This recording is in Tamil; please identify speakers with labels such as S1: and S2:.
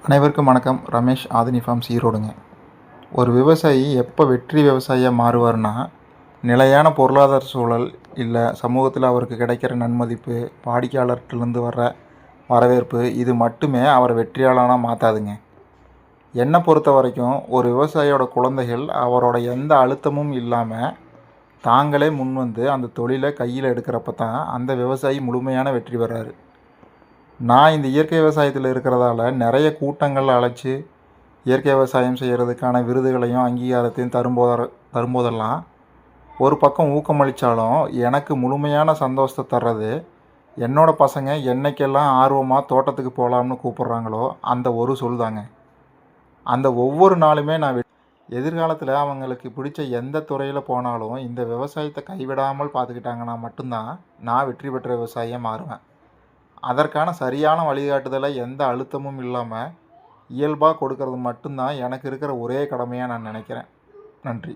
S1: அனைவருக்கும் வணக்கம். ரமேஷ் ஆதினி ஃபார்ம்ஸ் ஈரோடுங்க. ஒரு விவசாயி எப்போ வெற்றி விவசாயியாக மாறுவார்னா, நிலையான பொருளாதார சூழல், இல்லை சமூகத்தில் அவருக்கு கிடைக்கிற நன்மதிப்பு, வாடிக்கையாளர்கிட்டேருந்து வர்ற வரவேற்பு, இது மட்டுமே அவரை வெற்றியாளனாக மாற்றாதுங்க. என்னை பொறுத்த வரைக்கும் ஒரு விவசாயியோட குழந்தைகள் அவரோட எந்த அழுத்தமும் இல்லாமல் தாங்களே முன்வந்து அந்த தொழிலை கையில் எடுக்கிறப்ப தான் அந்த விவசாயி முழுமையான வெற்றி பெறாரு. நான் இந்த இயற்கை விவசாயத்தில் இருக்கிறதால நிறைய கூட்டங்கள் அழைச்சி இயற்கை விவசாயம் செய்கிறதுக்கான விருதுகளையும் அங்கீகாரத்தையும் தரும்போதெல்லாம் ஒரு பக்கம் ஊக்கமளித்தாலும் எனக்கு முழுமையான சந்தோஷத்தை தர்றது என்னோடய பசங்க என்னைக்கெல்லாம் ஆர்வமாக தோட்டத்துக்கு போகலாம்னு கூப்பிட்றாங்களோ அந்த ஒரு சொல் தாங்க. அந்த ஒவ்வொரு நாளுமே நான் எதிர்காலத்தில் அவங்களுக்கு பிடிச்ச எந்த துறையில் போனாலும் இந்த விவசாயத்தை கைவிடாமல் பார்த்துக்கிட்டாங்கன்னா மட்டும்தான் நான் வெற்றி பெற்ற விவசாயியாக மாறுவேன். அதற்கான சரியான வழிகாட்டுதலை எந்த அழுத்தமும் இல்லாமல் இயல்பாக கொடுக்கறது மட்டும்தான் எனக்கு இருக்கிற ஒரே கடமையாக நான் நினைக்கிறேன். நன்றி.